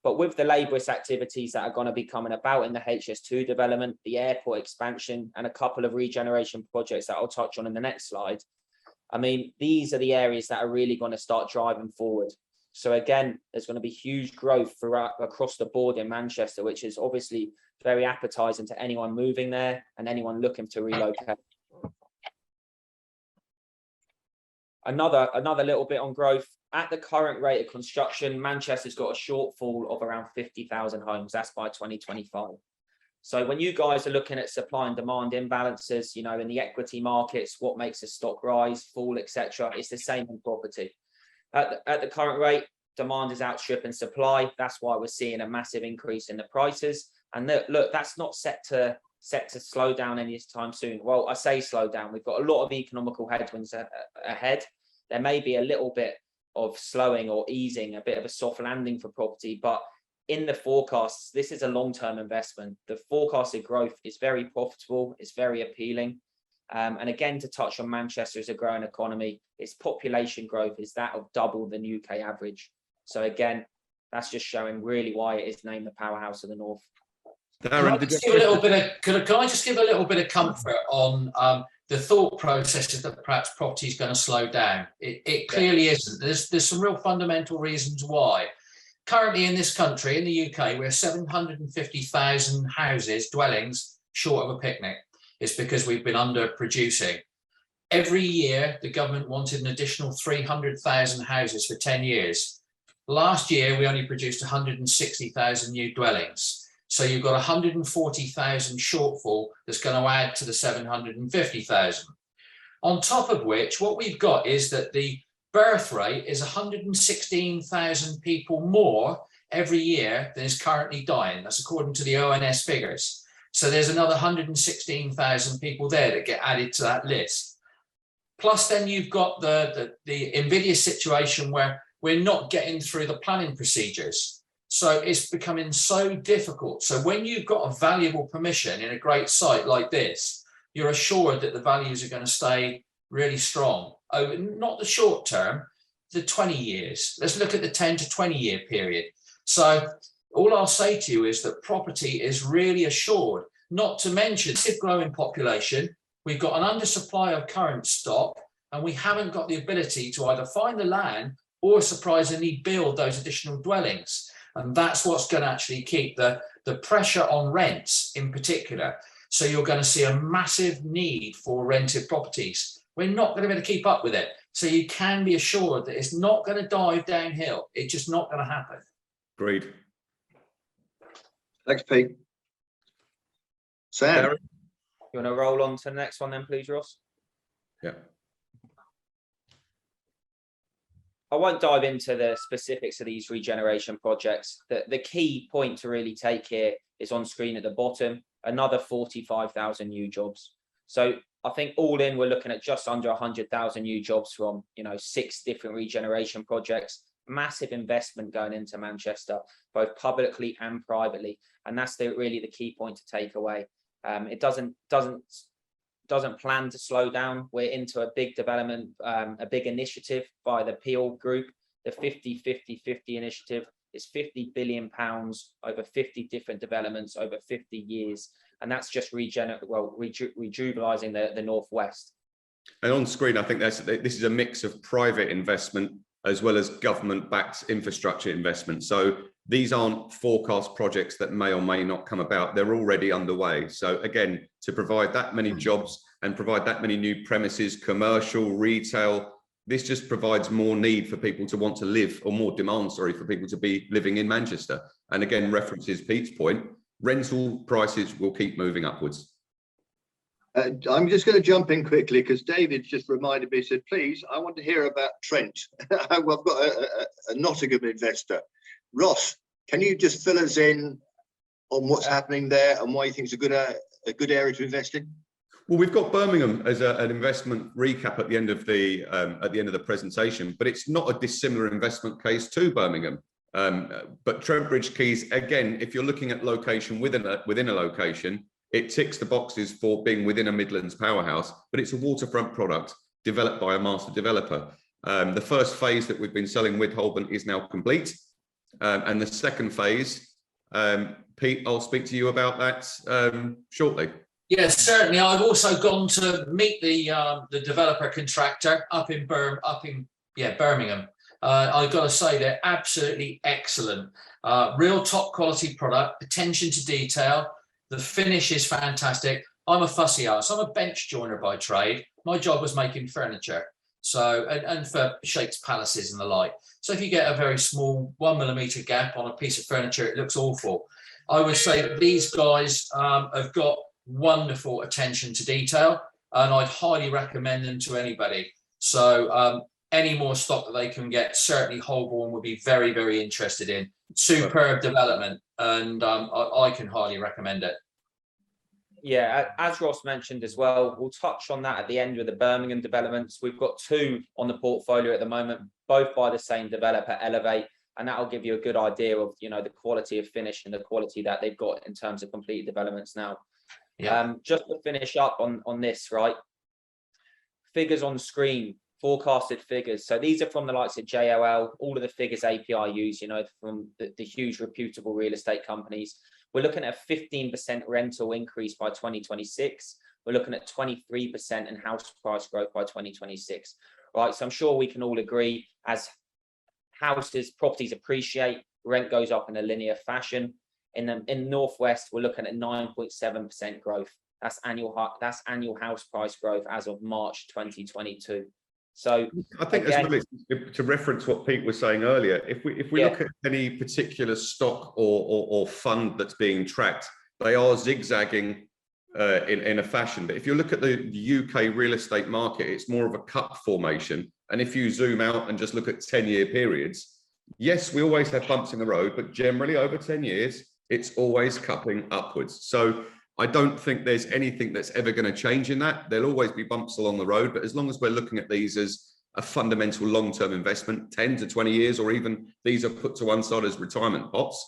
But with the labourist activities that are going to be coming about in the HS2 development, the airport expansion, and a couple of regeneration projects that I'll touch on in the next slide, I mean, these are the areas that are really going to start driving forward. So again, there's going to be huge growth throughout across the board in Manchester, which is obviously very appetizing to anyone moving there and anyone looking to relocate. Another little bit on growth. At the current rate of construction, Manchester's got a shortfall of around 50,000 homes. That's by 2025. So when you guys are looking at supply and demand imbalances, you know, in the equity markets, what makes a stock rise, fall, etc., it's the same in property. At the current rate, demand is outstripping supply. That's why we're seeing a massive increase in the prices. And look, that's not set to slow down anytime soon. Well, I say slow down. We've got a lot of economical headwinds ahead. There may be a little bit of slowing or easing, a bit of a soft landing for property, but in the forecasts, this is a long-term investment. The forecasted growth is very profitable. It's very appealing. And again, to touch on Manchester as a growing economy, its population growth is that of double the UK average. So again, that's just showing really why it is named the powerhouse of the North. Can I just give a little bit of comfort on the thought process that perhaps property is going to slow down? It clearly isn't. There's some real fundamental reasons why. Currently in this country, in the UK, we're 750,000 houses, dwellings, short of a picnic. It's because we've been underproducing. Every year, the government wanted an additional 300,000 houses for 10 years. Last year, we only produced 160,000 new dwellings. So you've got 140,000 shortfall that's going to add to the 750,000. On top of which, what we've got is that the birth rate is 116,000 people more every year than is currently dying. That's according to the ONS figures. So there's another 116,000 people there that get added to that list. Plus then you've got the invidious situation where we're not getting through the planning procedures. So it's becoming so difficult. So when you've got a valuable permission in a great site like this, you're assured that the values are going to stay really strong over not the short term, the 20 years. Let's look at the 10 to 20 year period. So all I'll say to you is that property is really assured, not to mention the growing population. We've got an undersupply of current stock, and we haven't got the ability to either find the land or surprisingly build those additional dwellings. And that's what's going to actually keep the pressure on rents in particular. So you're going to see a massive need for rented properties. We're not going to be able to keep up with it. So you can be assured that it's not going to dive downhill. It's just not going to happen. Agreed. Thanks, Pete. Sam. You want to roll on to the next one then, please, Ross? Yeah. I won't dive into the specifics of these regeneration projects. The key point to really take here is on screen at the bottom, another 45,000 new jobs. So I think all in, we're looking at just under 100,000 new jobs from, 6 different regeneration projects. Massive investment going into Manchester, both publicly and privately. And that's really the key point to take away. It doesn't plan to slow down. We're into a big development, a big initiative by the Peel Group, the 50-50-50 initiative. It's £50 billion over 50 different developments over 50 years. And that's just rejuvenising the Northwest. And on screen, I think this is a mix of private investment as well as government-backed infrastructure investment. So these aren't forecast projects that may or may not come about. They're already underway. So again, to provide that many jobs and provide that many new premises, commercial, retail, this just provides more need for people to want to live, or more demand, sorry, for people to be living in Manchester. And again, references Pete's point, rental prices will keep moving upwards. I'm just going to jump in quickly because David just reminded me, said, please, I want to hear about Trent. I've got a Nottingham investor. Ross, can you just fill us in on what's happening there and why you think it's a good area to invest in? Well, we've got Birmingham as an investment recap at the end of the presentation, but it's not a dissimilar investment case to Birmingham. But Trent Bridge Quays, again, if you're looking at location within a location, it ticks the boxes for being within a Midlands powerhouse, but it's a waterfront product developed by a master developer. The first phase that we've been selling with Holborn is now complete. And the second phase, Pete, I'll speak to you about that shortly. Yes, certainly. I've also gone to meet the developer contractor up in Birmingham. I've got to say they're absolutely excellent. Real top quality product, attention to detail. The finish is fantastic. I'm a fussy ass. I'm a bench joiner by trade. My job was making furniture. So, and for sheikhs' palaces and the like. So if you get a very small 1 millimeter gap on a piece of furniture, it looks awful. I would say that these guys have got wonderful attention to detail, and I'd highly recommend them to anybody. So any more stock that they can get, certainly Holborn would be very, very interested in. Superb development, and I can highly recommend it. Yeah, as Ross mentioned as well, we'll touch on that at the end of the Birmingham developments. We've got 2 on the portfolio at the moment, both by the same developer, Elevate, and that'll give you a good idea of, the quality of finish and the quality that they've got in terms of completed developments now. Yeah. Just to finish up on this, right? figures on screen, forecasted figures. So these are from the likes of JLL, all of the figures API use, you know, from the huge reputable real estate companies. We're looking at a 15% rental increase by 2026. We're looking at 23% in house price growth by 2026. Right. So I'm sure we can all agree, as properties appreciate, rent goes up in a linear fashion. In Northwest, we're looking at 9.7% growth. That's annual house price growth as of March 2022. So I think again, as well, to reference what Pete was saying earlier, if we look at any particular stock or fund that's being tracked, they are zigzagging in a fashion. But if you look at the UK real estate market, it's more of a cup formation. And if you zoom out and just look at 10-year periods, yes, we always have bumps in the road, but generally over 10 years, it's always cupping upwards. So I don't think there's anything that's ever going to change in that. There'll always be bumps along the road, but as long as we're looking at these as a fundamental long-term investment, 10 to 20 years, or even these are put to one side as retirement pots,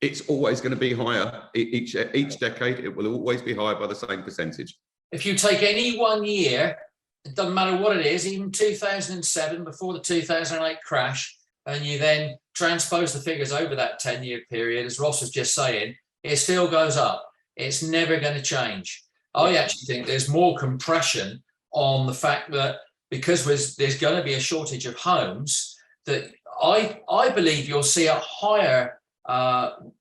it's always going to be higher. Each decade, it will always be higher by the same percentage. If you take any 1 year, it doesn't matter what it is, even 2007, before the 2008 crash, and you then transpose the figures over that 10-year period, as Ross was just saying, it still goes up. It's never going to change. I actually think there's more compression on the fact that because there's going to be a shortage of homes, that I believe you'll see a higher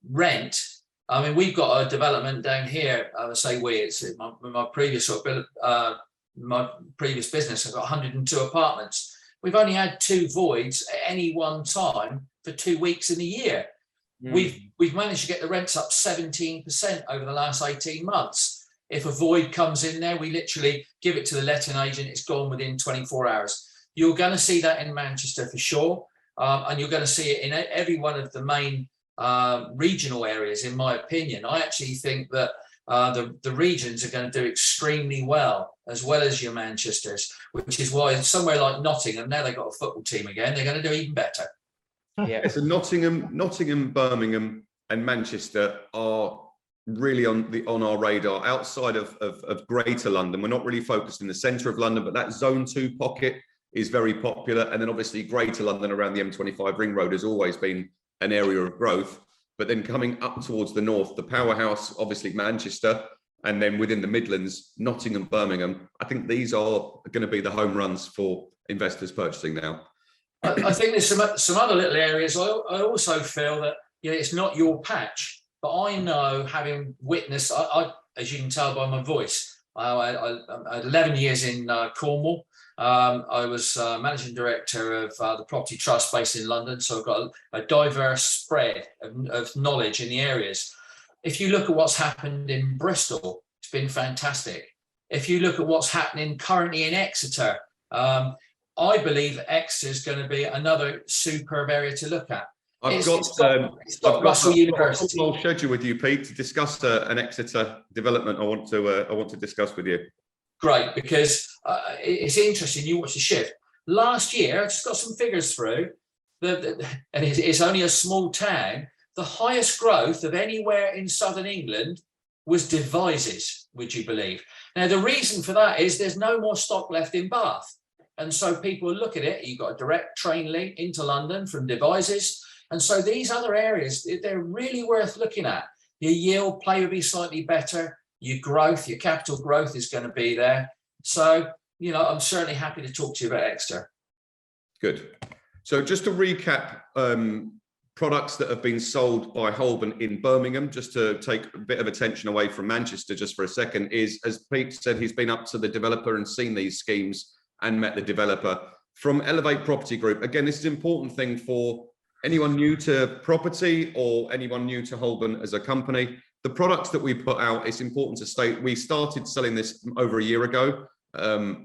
rent. I mean, we've got a development down here. I would say it's my previous my previous business. I've got 102 apartments. We've only had 2 voids at any one time for 2 weeks in a year. We've managed to get the rents up 17% over the last 18 months. If a void comes in there, we literally give it to the letting agent. It's gone within 24 hours. You're going to see that in Manchester for sure. And you're going to see it in every one of the main regional areas, in my opinion. I actually think that the regions are going to do extremely well as your Manchesters, which is why somewhere like Nottingham, now they've got a football team again, they're going to do even better. Yeah. So Nottingham, Birmingham and Manchester are really on our radar. Outside of Greater London, we're not really focused in the centre of London, but that Zone 2 pocket is very popular. And then obviously Greater London around the M25 ring road has always been an area of growth. But then coming up towards the north, the powerhouse, obviously Manchester, and then within the Midlands, Nottingham, Birmingham, I think these are going to be the home runs for investors purchasing now. I think there's some other little areas. I also feel that it's not your patch, but I know, having witnessed, I as you can tell by my voice, I had 11 years in Cornwall. I was managing director of the property trust based in London, so I've got a diverse spread of knowledge in the areas. If you look at what's happened in Bristol, it's been fantastic. If you look at what's happening currently in Exeter, I believe Exeter is going to be another superb area to look at. I've got Russell University. a whole schedule with you, Pete, to discuss an Exeter development I want to discuss with you. Great, because it's interesting. You watch the shift. Last year, I just got some figures through, and it's only a small town. The highest growth of anywhere in southern England was Devizes, would you believe? Now, the reason for that is there's no more stock left in Bath. And so people look at it, you've got a direct train link into London from Devizes. And so these other areas, they're really worth looking at. Your yield play will be slightly better. Your growth, your capital growth is going to be there. So, I'm certainly happy to talk to you about Exeter. Good. So just to recap, products that have been sold by Holborn in Birmingham, just to take a bit of attention away from Manchester just for a second, is, as Pete said, he's been up to the developer and seen these schemes and met the developer. From Elevate Property Group, again, this is an important thing for anyone new to property or anyone new to Holborn as a company. The products that we put out, it's important to state, we started selling this over a year ago,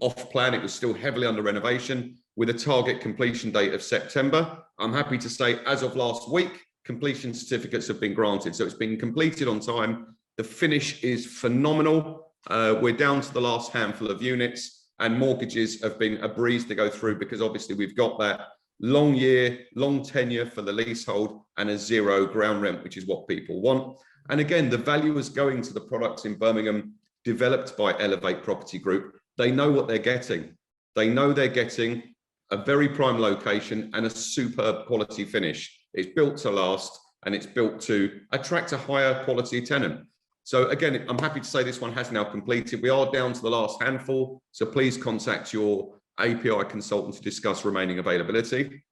off plan. It was still heavily under renovation with a target completion date of September. I'm happy to say, as of last week, completion certificates have been granted. So it's been completed on time. The finish is phenomenal. We're down to the last handful of units, and mortgages have been a breeze to go through, because obviously we've got that long tenure for the leasehold and a 0 ground rent, which is what people want. And again, the value is going to the products in Birmingham developed by Elevate Property Group. they know what they're getting. They know they're getting a very prime location and a superb quality finish. It's built to last, and it's built to attract a higher quality tenant. So again, I'm happy to say this one has now completed. We are down to the last handful, so please contact your API consultant to discuss remaining availability.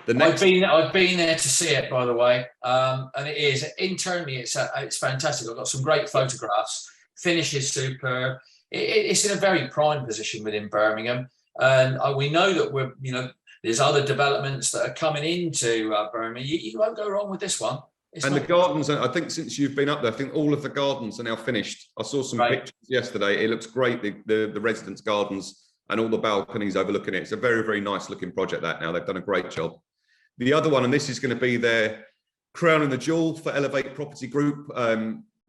I've been there to see it, by the way, and it is internally it's fantastic. I've got some great photographs. Finish is superb. It's in a very prime position within Birmingham, and we know that there's other developments that are coming into Birmingham. You won't go wrong with this one. The gardens, I think since you've been up there, I think all of the gardens are now finished. I saw some pictures yesterday. It looks great, the residents' gardens and all the balconies overlooking it. It's a very, very nice looking project that now. They've done a great job. The other one, and this is going to be their crown and the jewel for Elevate Property Group.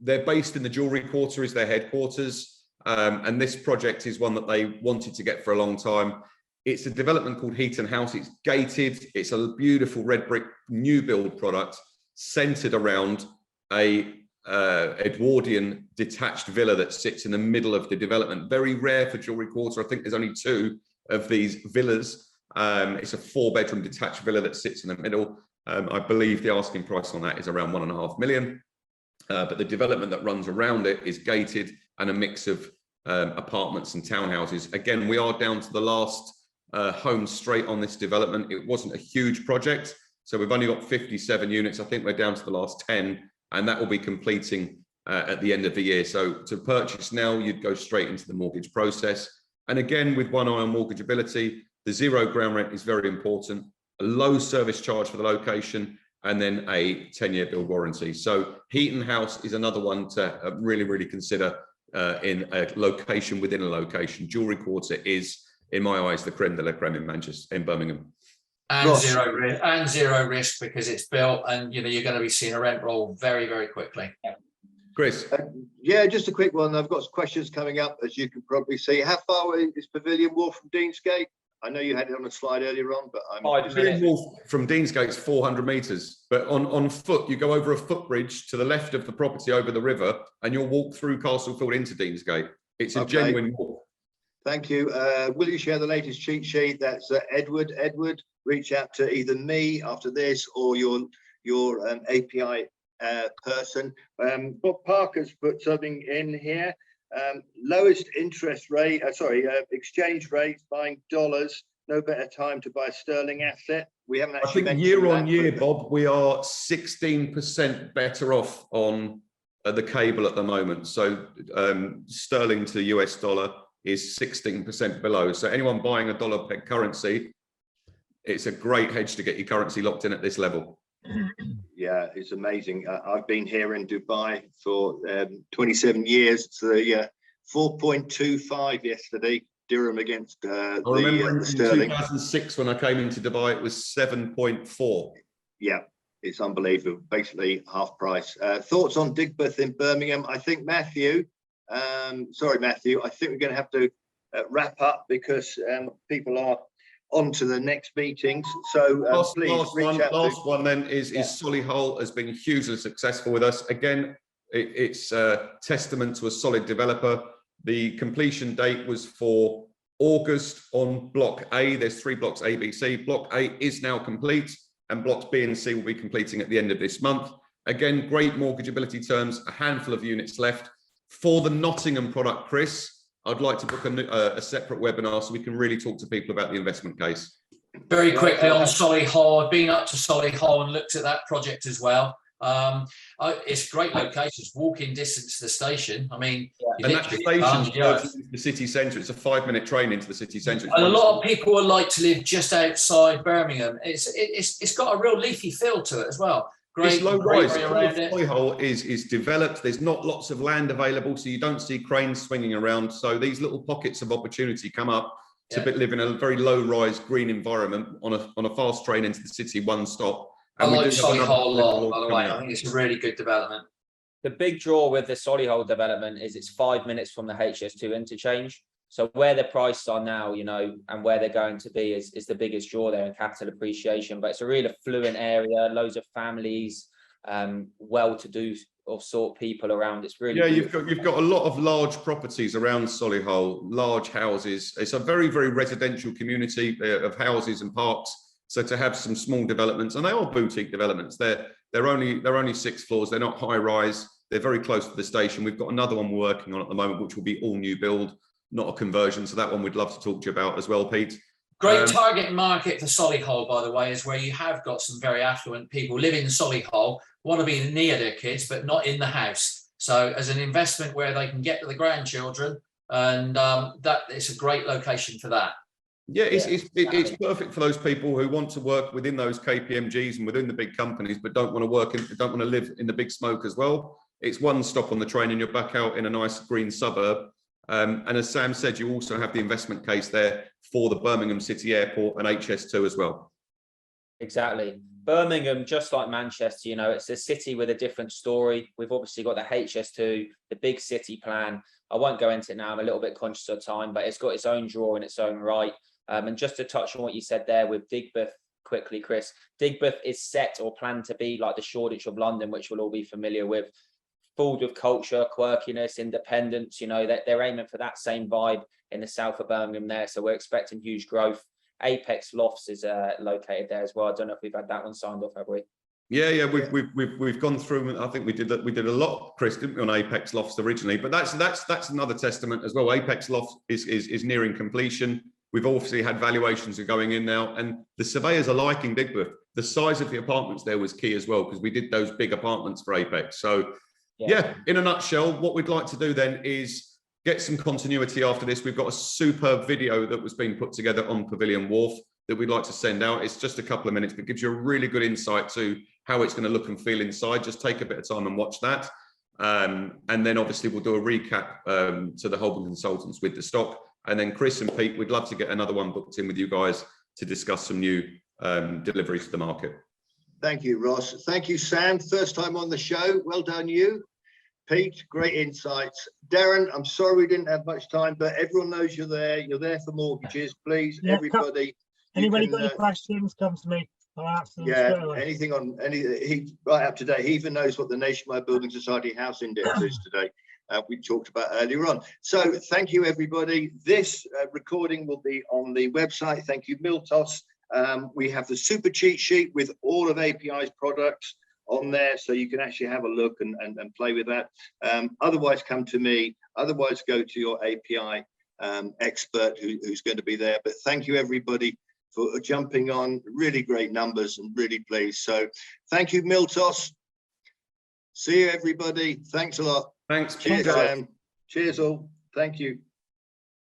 They're based in the Jewellery Quarter, is their headquarters. And this project is one that they wanted to get for a long time. It's a development called HEATON House. It's gated. It's a beautiful red brick new build product centered around a Edwardian detached villa that sits in the middle of the development. Very rare for Jewellery Quarter. I think there's only 2 of these villas. It's a 4-bedroom detached villa that sits in the middle. I believe the asking price on that is around 1.5 million. But the development that runs around it is gated and a mix of apartments and townhouses. Again, we are down to the last home straight on this development. It wasn't a huge project, so we've only got 57 units. I think we're down to the last 10, and that will be completing at the end of the year. So to purchase now, you'd go straight into the mortgage process. And again, with one eye on mortgageability, the 0 ground rent is very important, a low service charge for the location, and then a 10-year build warranty. So HEATON House is another one to really, really consider in a location within a location. Jewellery Quarter is, in my eyes, the creme de la creme in Manchester, in Birmingham. And zero risk because it's built, and you're going to be seeing a rent roll very, very quickly. Chris? Yeah, just a quick one. I've got some questions coming up, as you can probably see. How far away is Pavilion Wharf from Deansgate? I know you had it on a slide earlier on, but Pavilion Wharf from Deansgate is 400 metres, but on foot, you go over a footbridge to the left of the property over the river, and you'll walk through Castlefield into Deansgate. It's a genuine walk. Thank you. Will you share the latest cheat sheet? That's Edward. Edward, reach out to either me after this or your API person. Bob Parker's put something in here. Lowest interest rate, exchange rates, buying dollars. No better time to buy a sterling asset. We haven't actually. I think year on year, Bob, we are 16% better off on the cable at the moment. So sterling to US dollar is 16% below. So anyone buying a dollar peg currency, it's a great hedge to get your currency locked in at this level. Yeah, it's amazing. I've been here in Dubai for 27 years. So 4.25 yesterday, dirham against I remember in sterling. 2006 when I came into Dubai, it was 7.4. Yeah, it's unbelievable. Basically half price. Thoughts on Digbeth in Birmingham? I think Matthew, sorry Matthew, I think we're going to have to wrap up because people are on to the next meetings. So last one then is Solihull has been hugely successful with us. Again, it's a testament to a solid developer. The completion date was for August on block A. There's 3 blocks A, B, C. Block A is now complete, and blocks B and C will be completing at the end of this month. Again, great mortgageability terms, a handful of units left. For the Nottingham product, Chris, I'd like to book a separate webinar so we can really talk to people about the investment case. Very quickly on Solihull, I've been up to Solihull and looked at that project as well. It's great locations, walking distance to the station. I mean, and that station the city centre. It's a 5-minute train into the city centre. And a lot of people would like to live just outside Birmingham. It's got a real leafy feel to it as well. It's low rise. Solihull is developed. There's not lots of land available, so you don't see cranes swinging around. So these little pockets of opportunity come up to live in a very low rise green environment on a fast train into the city, one stop. And I like Solihull a lot, by the way. I think it's a really good development. The big draw with the Solihull development is it's 5 minutes from the HS2 interchange. So where the prices are now, and where they're going to be is the biggest draw there in capital appreciation. But it's a real affluent area, loads of families, well-to-do sort people around. It's really yeah. beautiful. You've got a lot of large properties around Solihull, large houses. It's a very, very residential community of houses and parks. So to have some small developments, and they are boutique developments. They're only 6 floors. They're not high rise. They're very close to the station. We've got another one we're working on at the moment, which will be all new build, not a conversion. So that one we'd love to talk to you about as well, Pete. Great target market for Solihull, by the way, is where you have got some very affluent people living in Solihull, want to be near their kids, but not in the house. So as an investment where they can get to the grandchildren, and that it's a great location for that. Yeah, it's perfect for those people who want to work within those KPMGs and within the big companies, but don't want to live in the big smoke as well. It's one stop on the train and you're back out in a nice green suburb. And as Sam said, you also have the investment case there for the Birmingham City Airport and HS2 as well. Exactly. Birmingham, just like Manchester, you know, it's a city with a different story. We've obviously got the HS2, the big city plan. I won't go into it now. I'm a little bit conscious of time, but it's got its own draw in its own right. And just to touch on what you said there with Digbeth quickly, Chris, Digbeth is set or planned to be like the Shoreditch of London, which we'll all be familiar with, full of culture, quirkiness, independence. You know, that they're aiming for that same vibe in the south of Birmingham there. So we're expecting huge growth. Apex Lofts is located there as well. I don't know if we've had that one signed off, have we? Yeah, we've gone through. I think we did a lot, Chris, didn't we, on Apex Lofts originally? But that's another testament as well. Apex Lofts is nearing completion. We've obviously had valuations are going in now, and the surveyors are liking Digbeth. The size of the apartments there was key as well, because we did those big apartments for Apex. So yeah, in a nutshell, what we'd like to do then is get some continuity after this. We've got a superb video that was being put together on Pavilion Wharf that we'd like to send out. It's just a couple of minutes, but gives you a really good insight to how it's going to look and feel inside. Just take a bit of time and watch that. And then obviously we'll do a recap to the Holborn consultants with the stock. And then Chris and Pete, we'd love to get another one booked in with you guys to discuss some new deliveries to the market. Thank you, Ross. Thank you, Sam. First time on the show. Well done, you. Pete, great insights. Darren, I'm sorry we didn't have much time, but everyone knows you're there. You're there for mortgages. Please, everybody. Anybody got any questions, come to me. I'll answer them straight away. Anything on he right up to date. He even knows what the Nationwide Building Society House Index is today. We talked about earlier on. So thank you, everybody. This recording will be on the website. Thank you, Miltos. We have the super cheat sheet with all of API's products on there, so you can actually have a look and play with that. Otherwise, come to me. Otherwise, go to your API expert who's going to be there. But thank you, everybody, for jumping on. Really great numbers and really pleased. So thank you, Miltos. See you, everybody. Thanks a lot. Thanks. Cheers, Sam. Cheers all. Thank you.